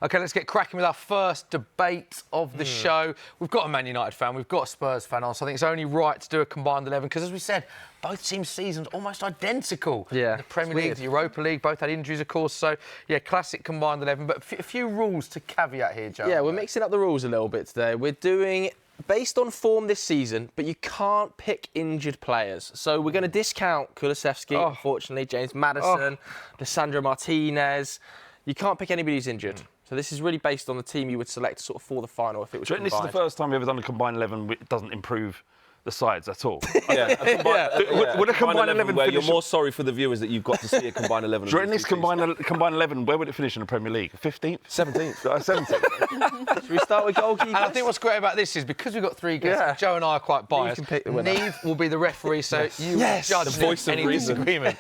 OK, let's get cracking with our first debate of the show. We've got a Man United fan, we've got a Spurs fan on, so I think it's only right to do a combined 11 because, as we said, both teams' seasons almost identical. Yeah, the Premier League, the Europa League, both had injuries, of course. So, yeah, classic combined 11. But a few rules to caveat here, Joe. Yeah, we're mixing up the rules a little bit today. We're doing based on form this season, but you can't pick injured players. So we're going to discount Kulusevski, unfortunately, James Maddison, Lissandro Martinez. You can't pick anybody who's injured. So this is really based on the team you would select sort of for the final if it was combined. This is the first time we've ever done a combined 11 which doesn't improve the sides at all. Would a combined 11 where you're more sorry for the viewers that you've got to see a combined 11? During this combined 11, where would it finish in the Premier League? 15th? 17th. 17th. Should we start with goalkeepers? And I think what's great about this is because we've got three guests, Joe and I are quite biased. Nieve will be the referee, so you judge the voice any of reason. disagreement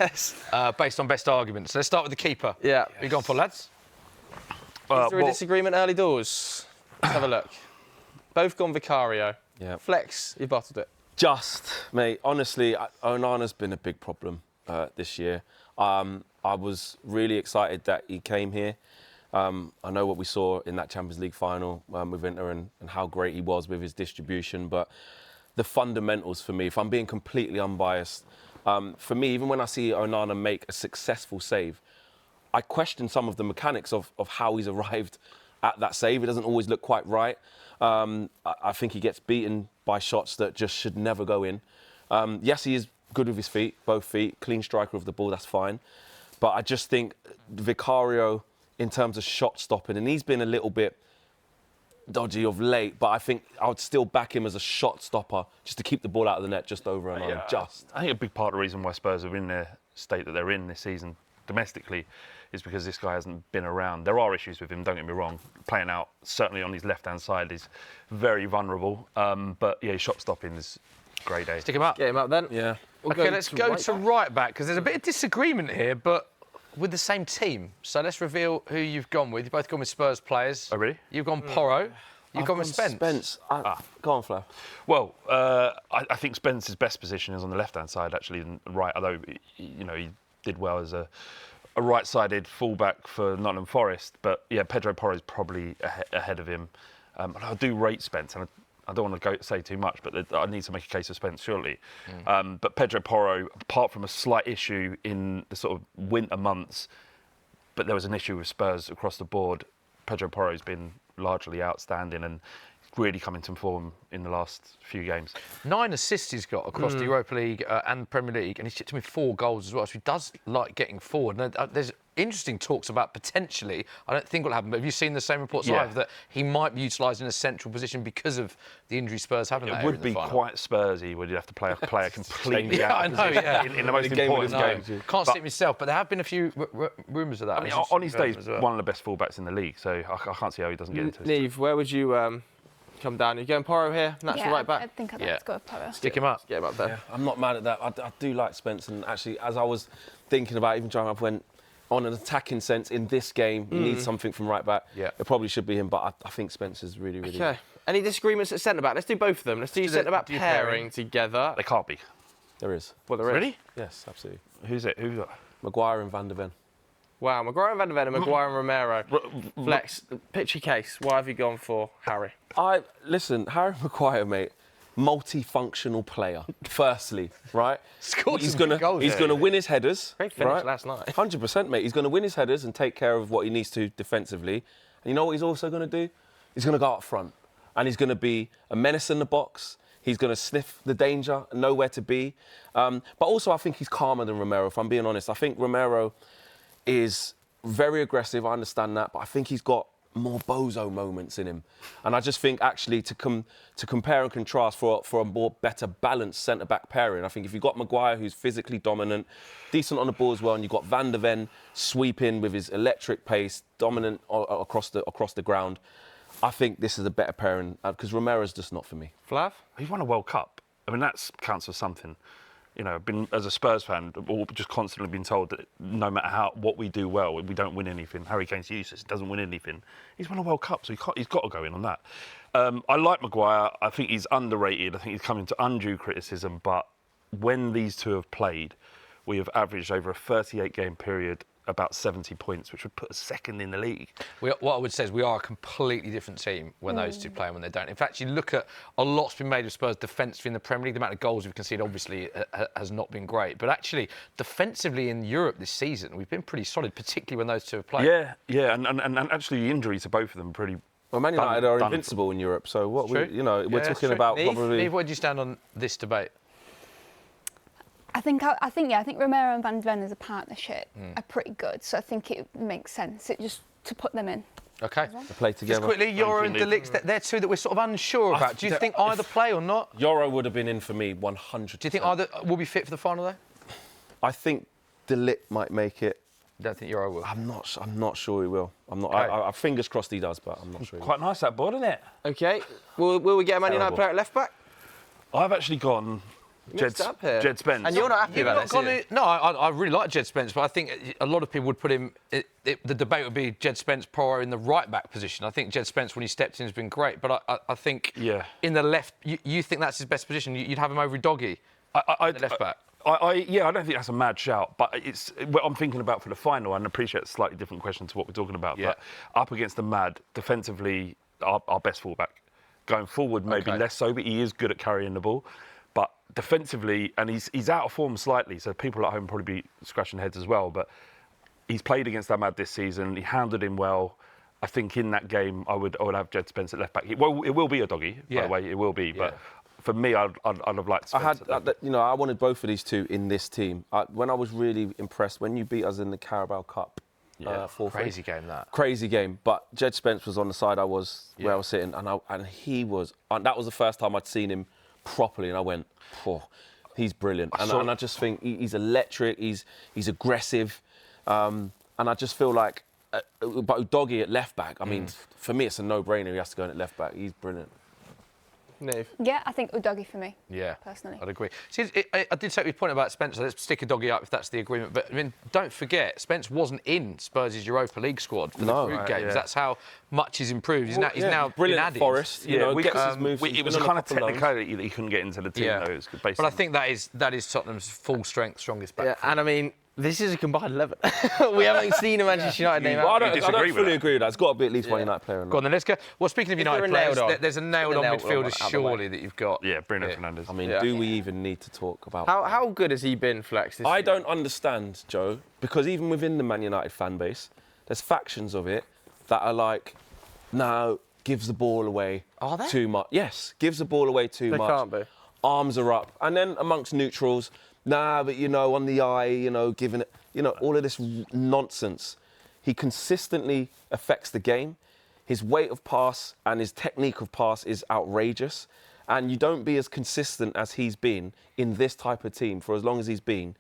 based on best arguments. So let's start with the keeper. Yeah. Who you gone for, lads? Is there a disagreement early doors? Let's have a look. Both gone Vicario. Yeah. Flex, you bottled it. Mate, honestly, Onana's been a big problem this year. I was really excited that he came here. I know what we saw in that Champions League final with Inter and how great he was with his distribution, but the fundamentals for me, if I'm being completely unbiased, for me, even when I see Onana make a successful save, I question some of the mechanics of how he's arrived at that save. It doesn't always look quite right. I think he gets beaten by shots that just should never go in. Yes, he is good with his feet, both feet, clean striker of the ball, that's fine. But I just think Vicario, in terms of shot stopping, and he's been a little bit dodgy of late, but I think I would still back him as a shot stopper just to keep the ball out of the net just over and on. I think a big part of the reason why Spurs are in the state that they're in this season domestically is because this guy hasn't been around. There are issues with him, don't get me wrong. Playing out, certainly on his left-hand side, is very vulnerable. But, yeah, his shot stopping is grade A. Stick him up. Get him up then. Yeah. OK, let's go to right back, because there's a bit of disagreement here, but with the same team. So let's reveal who you've gone with. You've both gone with Spurs players. Oh, really? You've gone Porro. You've gone with Spence. Go on, Flav. Well, I think Spence's best position is on the left-hand side, actually, than right, although, you know, he did well as a right-sided fullback for Nottingham Forest, but yeah, Pedro Porro is probably ahead of him. And I do rate Spence, and I don't want to say too much, but I need to make a case of Spence, surely. But Pedro Porro, apart from a slight issue in the sort of winter months, but there was an issue with Spurs across the board, Pedro Porro's been largely outstanding and really coming to form in the last few games. 9 assists he's got across the Europa League and Premier League, and he's chipped in with 4 goals as well, so he does like getting forward. And there's interesting talks about potentially, I don't think will happen, but have you seen the same reports live that he might be utilised in a central position because of the injury Spurs have in that area? It would be quite Spursy, would you have to play a player completely out of position in the most important game. Can't see it myself, but there have been a few rumours of that. I mean, on his day, he's one of the best fullbacks in the league, so I can't see how he doesn't get into it. Nieve, where would you come down? Are you going Porro here? Natural right back? I think I'd like to go with Porro. Stick him up. Get him up there. Yeah, I'm not mad at that. I do like Spence, and actually, as I was thinking about even trying, I went on an attacking sense in this game. You need something from right back. Yeah. It probably should be him, but I think Spence is really, really good. Any disagreements at centre back? Let's do both of them. Let's do centre back pairing together. They can't be. There is. Well, there is. Really? Yes, absolutely. Who's it? Who's that? Maguire and Van der Ven. Wow, Maguire and Van der Ven and Maguire and Romero. Flex, picture case. Why have you gone for Harry? Listen, Harry Maguire, mate, multifunctional player. Firstly, right? He's going to win his headers. Great finish last night. 100%, mate. He's going to win his headers and take care of what he needs to defensively. And you know what he's also going to do? He's going to go up front. And he's going to be a menace in the box. He's going to sniff the danger and know where to be. But also, I think he's calmer than Romero, if I'm being honest. I think Romero is very aggressive, I understand that, but I think he's got more bozo moments in him. And I just think, actually, to compare and contrast for a more better balanced centre-back pairing, I think if you've got Maguire, who's physically dominant, decent on the ball as well, and you've got Van der Ven sweeping with his electric pace, dominant across the ground, I think this is a better pairing, because Romero's just not for me. Flav? He won a World Cup. I mean, that counts for something. You know, as a Spurs fan, just constantly been told that no matter what we do well, we don't win anything. Harry Kane's useless, doesn't win anything. He's won a World Cup, so he's got to go in on that. I like Maguire. I think he's underrated. I think he's coming to undue criticism. But when these two have played, we have averaged over a 38-game period about 70 points, which would put us second in the league. What I would say is we are a completely different team when those two play and when they don't. In fact, you look at a lot's been made of Spurs defensively in the Premier League. The amount of goals we've conceded obviously has not been great. But actually, defensively in Europe this season, we've been pretty solid, particularly when those two have played. Yeah, and actually the injury to both of them pretty. Well, Man United are invincible in Europe, so what we're talking about probably. Nieve, where do you stand on this debate? I think Romero and Van Ven as a partnership are pretty good, so I think it makes sense just to put them in. Okay. To play together. Just quickly, Euro and De Ligt, they're two that we're sort of unsure about. Do you think either play or not? Euro would have been in for me 100%. Do you think either will be fit for the final though? I think De Ligt might make it. Don't think Euro will. I'm not sure he will. I'm not. Okay. I fingers crossed he does, but I'm not sure. Quite nice that board, isn't it? Okay. Will we get a Man United player at left back? I've actually gone Jed Spence. And you're not happy about this? No, I really like Jed Spence, but I think a lot of people would put him. The debate would be Jed Spence, Porro in the right back position. I think Jed Spence, when he stepped in, has been great, but I think in the left, you think that's his best position. You'd have him over Doggy, the left back. I don't think that's a mad shout, but it's what I'm thinking about for the final, and I appreciate it's a slightly different question to what we're talking about. Yeah. But up against the Mad, defensively, our best fullback. Going forward, maybe less so, but he is good at carrying the ball. But defensively, and he's out of form slightly, so people at home probably be scratching heads as well. But he's played against the Mad this season. He handled him well. I think in that game, I would have Jed Spence at left back. It will be a Doggy, by the way. It will be, but. For me, I'd have liked Spence. I wanted both of these two in this team. When I was really impressed, when you beat us in the Carabao Cup, 4-3. Crazy game that. Crazy game. But Jed Spence was on the side where I was sitting, and he was. That was the first time I'd seen him properly, and I went, he's brilliant. And I just think he's electric. He's aggressive, and I just feel like, but Doggy at left back. I mean, for me, it's a no-brainer. He has to go in at left back. He's brilliant. Nieve. Yeah, I think Udogie for me. Yeah, personally, I'd agree. See, I did take your point about Spence. Let's stick a Doggy up if that's the agreement. But I mean, don't forget, Spence wasn't in Spurs' Europa League squad for the group games. Yeah. That's how much he's improved. He's now brilliant. Been added. Forest, gets his moves. It was kind of technicality that he couldn't get into the team, though. It was basically. But I think that is Tottenham's full strength, strongest back. Yeah, and I mean, this is a combined 11. We haven't seen a Manchester United name out. I don't fully agree with that. It's got to be at least one United player. Go on, then let's go. Well, speaking of United players, there's a nailed-on midfielder surely that you've got. Yeah, Bruno Fernandes. I mean, do we even need to talk about how good has he been, Flex? I don't understand, Joe, because even within the Man United fan base, there's factions of it that are like, no, gives the ball away too much. Yes, gives the ball away too much. They can't be. Arms are up. And then amongst neutrals, but, on the eye, giving it, all of this nonsense. He consistently affects the game. His weight of pass and his technique of pass is outrageous. And you don't be as consistent as he's been in this type of team for as long as he's been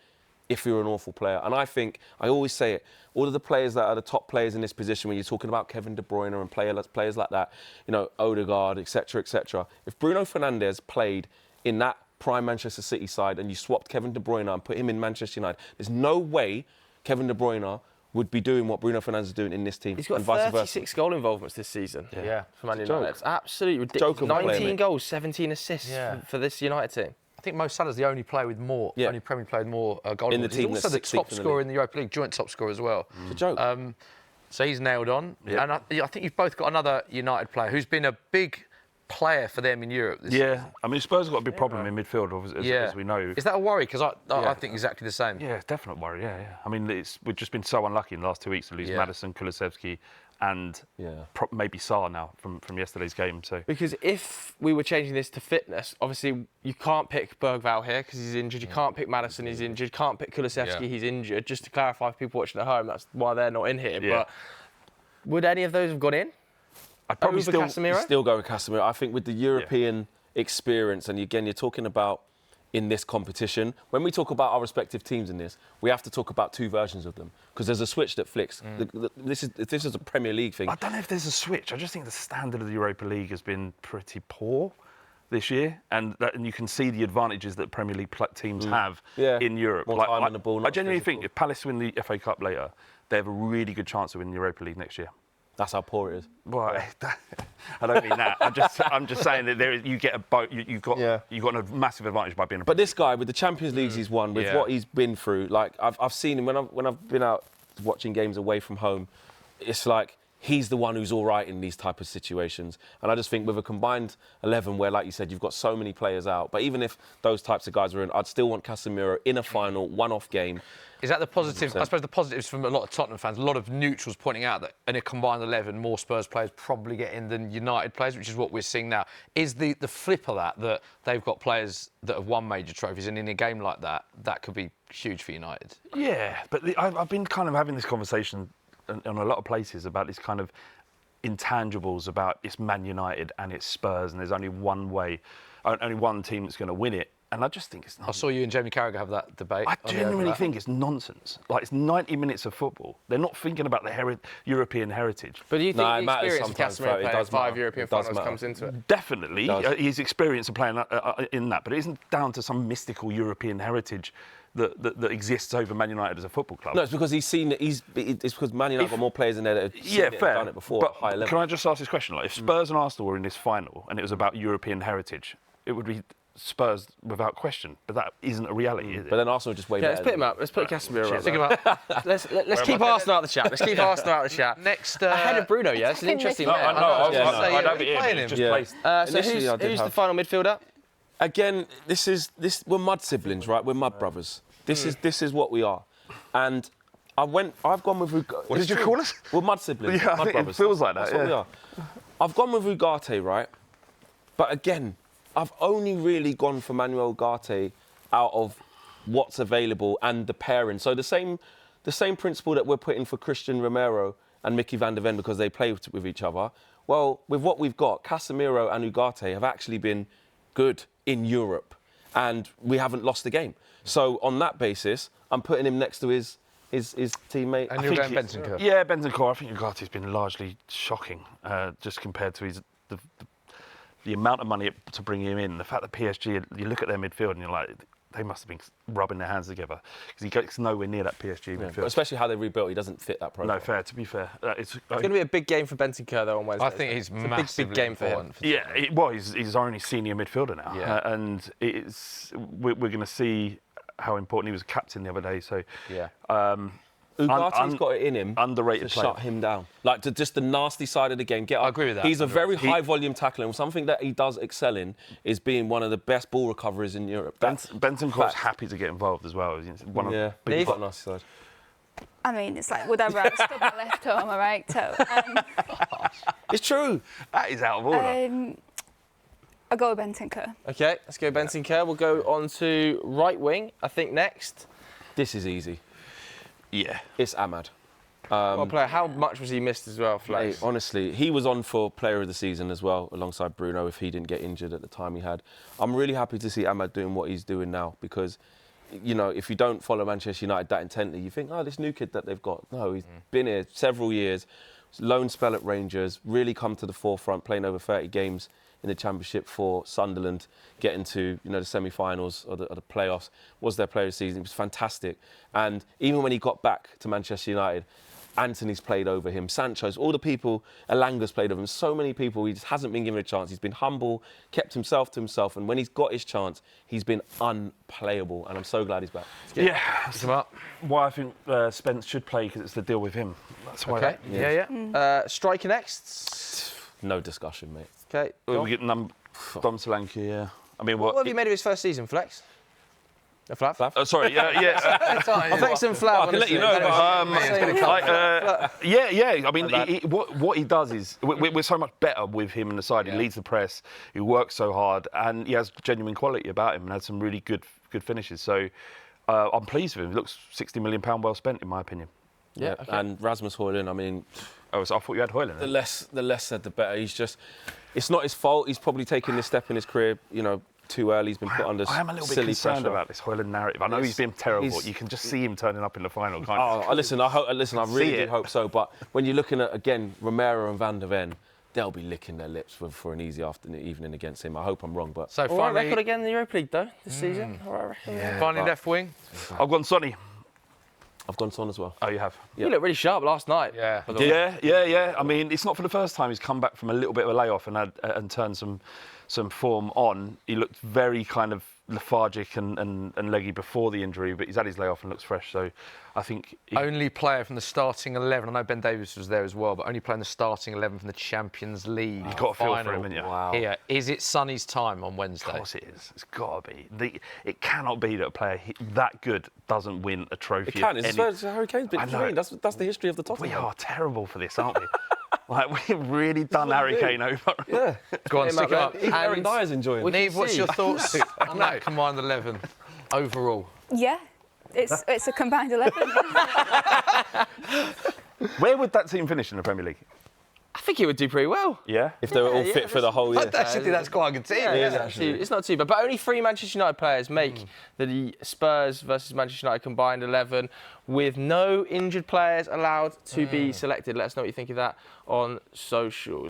if you're an awful player. And I think, I always say it, all of the players that are the top players in this position, when you're talking about Kevin De Bruyne and players like that, Odegaard, etc., etc. If Bruno Fernandes played in that prime Manchester City side and you swapped Kevin De Bruyne and put him in Manchester United, there's no way Kevin De Bruyne would be doing what Bruno Fernandes is doing in this team. He's got 36 goal involvements this season. Yeah. For Man United. It's absolutely ridiculous. 19 goals, 17 assists for this United team. I think Mo Salah's the only player with more, only Premier League player with more goals. In the team. He's also the top scorer in the Europa League, joint top scorer as well. It's a joke. So he's nailed on. Yep. And I think you've both got another United player who's been a big player for them in Europe this season. I mean, Spurs have got a big problem in midfield, as we know. Is that a worry? Because I think exactly the same. Yeah, definite worry, yeah. I mean, we've just been so unlucky in the last 2 weeks to lose Maddison, Kulusevski and maybe Sarr now from yesterday's game. So because if we were changing this to fitness, obviously you can't pick Bergvall here because he's injured. You can't pick Maddison, he's injured. You can't pick Kulusevski, he's injured. Just to clarify for people watching at home, that's why they're not in here. But would any of those have gone in? I'd probably still go with Casemiro. I think with the European experience, and again, you're talking about in this competition, when we talk about our respective teams in this, we have to talk about two versions of them because there's a switch that flicks. This is a Premier League thing. I don't know if there's a switch. I just think the standard of the Europa League has been pretty poor this year, and you can see the advantages that Premier League teams have in Europe. More time on the ball. I genuinely think if Palace win the FA Cup later, they have a really good chance of winning the Europa League next year. That's how poor it is. Well, I don't mean that. I'm just saying that you get a boat. You've got a massive advantage by being. But this guy with the Champions Leagues he's won, with what he's been through, like I've seen him when I've been out watching games away from home, it's like he's the one who's all right in these type of situations. And I just think with a combined 11 where, like you said, you've got so many players out, but even if those types of guys are in, I'd still want Casemiro in a final, one-off game. Is that the positive? 100%. I suppose the positives from a lot of Tottenham fans, a lot of neutrals pointing out that in a combined 11, more Spurs players probably get in than United players, which is what we're seeing now. Is the flip of that they've got players that have won major trophies, and in a game like that, that could be huge for United? Yeah, but I've been kind of having this conversation on a lot of places about this kind of intangibles about it's Man United and it's Spurs, and there's only one way, only one team that's going to win it. And I just think it's nonsense. I saw you and Jamie Carragher have that debate. I genuinely think it's nonsense. Like, it's 90 minutes of football. They're not thinking about the European heritage. But do you think No, it the matters experience of sometimes, Casemiro it playing does 5 matter. European It does finals matter. comes into it? Definitely, Does. his experience of playing in that, but it isn't down to some mystical European heritage that exists over Man United as a football club. No, it's because it's because Man United got more players in there that have seen it and fair. done it before But at a higher level. can I just ask this question? Like, if Spurs and Arsenal were in this final and it was about European heritage, it would be Spurs without question. But that isn't a reality, is it? But then Arsenal are just way Yeah, better. let's put him up. Let's put Casemiro up. Think about Let's keep Arsenal out of the chat. Let's keep Arsenal out of the chat. next. Ahead of Bruno, yeah? It's an interesting man. I Yeah, no. don't Are think you playing it's him? just Yeah. placed. So Initially, I did who's the have- final midfielder? Again, we're mud siblings, right? We're mud brothers. This is what we are. And I've gone with What did you call us? We're mud siblings. Yeah, I mud think it brothers. feels like that, That's what we yeah. are. I've gone with Ugarte, right? But again, I've only really gone for Manuel Ugarte out of what's available and the pairing. So the same principle that we're putting for Christian Romero and Mickey van der Ven because they play with each other. Well, with what we've got, Casemiro and Ugarte have actually been good in Europe, and we haven't lost the game. So on that basis, I'm putting him next to his teammate. And I you're think going Bentancur? Yeah, Bentancur. I think Ugarte's been largely shocking, just compared to the amount of money to bring him in. The fact that PSG, you look at their midfield and you're like, they must have been rubbing their hands together because he gets nowhere near that PSG midfield. Especially how they rebuilt, he doesn't fit that profile. No, fair. To be fair, It's going to be a big game for Bentancur, though, on Wednesday. I think he's it's a massively big game for him. important. yeah. He's our only senior midfielder now, Yeah. and we're going to see how important he was captain the other day. So Yeah. Ugarte's got it in him underrated to player. shut him down. Like, to just the nasty side of the game. Get up. I agree with that. He's a very high-volume tackler, and something that he does excel in is being one of the best ball recoverers in Europe. Bentoncur's fact. happy to get involved as well. He's one of Yeah, big he's got a nasty side. I mean, it's like whatever. I still got left arm, all right. So, It's true. That is out of order. I'll go with Bentancur. OK, let's go Bentancur. We'll go on to right wing, I think, next. This is easy. Yeah. It's Ahmad. What player? How much was he missed as well, Hey, Flex? honestly, he was on for Player of the Season as well, alongside Bruno, if he didn't get injured at the time he had. I'm really happy to see Ahmad doing what he's doing now because, you know, if you don't follow Manchester United that intently, you think, oh, this new kid that they've got. No, he's been here several years, loan spell at Rangers, really come to the forefront, playing over 30 games in the Championship for Sunderland, getting to, you know, the semi-finals or the playoffs, was their Player of the Season. It was fantastic. And even when he got back to Manchester United, Anthony's played over him, Sancho's, all the people, Elanga's played over him. So many people, he just hasn't been given a chance. He's been humble, kept himself to himself, and when he's got his chance, he's been unplayable, and I'm so glad he's back. Yeah. That's why I think Spence should play, because it's the deal with him. That's why. OK, yeah. Striker next. No discussion, mate. OK. We get Dom Solanke, yeah. I mean, What have you made of his first season, Flex? Flav? Sorry, yeah. Flex and Flav. I can let you know, Yeah. I mean, what he does is we're so much better with him in the side. He leads the press. He works so hard, and he has genuine quality about him, and had some really good finishes. So I'm pleased with him. He looks £60 million well spent, in my opinion. Yeah, okay. And Rasmus Højlund, I mean, I thought you had Højlund. the less said, the better. It's not his fault. He's probably taken this step in his career, you know, too early. He's been put under I am a little bit silly concerned pressure. about this Højlund narrative. I know he's been terrible. You can just see him turning up in the final. Can't you? Oh, listen, I really do it. hope so. But when you're looking at, again, Romero and Van der Ven, they'll be licking their lips for an easy evening against him. I hope I'm wrong, but... So All right finally, record again in the Europa League, though, this season. All right record. finally left wing. I've gone Sonny. I've gone Son as well. Oh, you have? You looked really sharp last night. Yeah. Yeah. I mean, it's not for the first time he's come back from a little bit of a layoff and turned some form on. He looked very kind of lethargic and leggy before the injury, but he's had his layoff and looks fresh. So I think only player from the starting 11. I know Ben Davies was there as well, but only player in the starting 11 from the Champions League. You've got to feel for final. him, haven't you? Wow. Here, is it Sonny's time on Wednesday? Of course it is. It's got to be. It cannot be that a player that good doesn't win a trophy. It can. It's as Harry Kane's been. That's the history of the Tottenham. We are terrible for this, aren't we? Like, we've really done Harry Kane over. Yeah. Go on, stick it up. Even Aaron Dyer's enjoying it. Nieve, what's your thoughts on that combined 11 overall? Yeah, it's a combined 11. Where would that team finish in the Premier League? I think it would do pretty well. Yeah? If they were all fit for the whole year. I actually think that's quite a good team. It's not too bad. But only 3 Manchester United players make the Spurs versus Manchester United combined 11 with no injured players allowed to be selected. Let us know what you think of that on socials.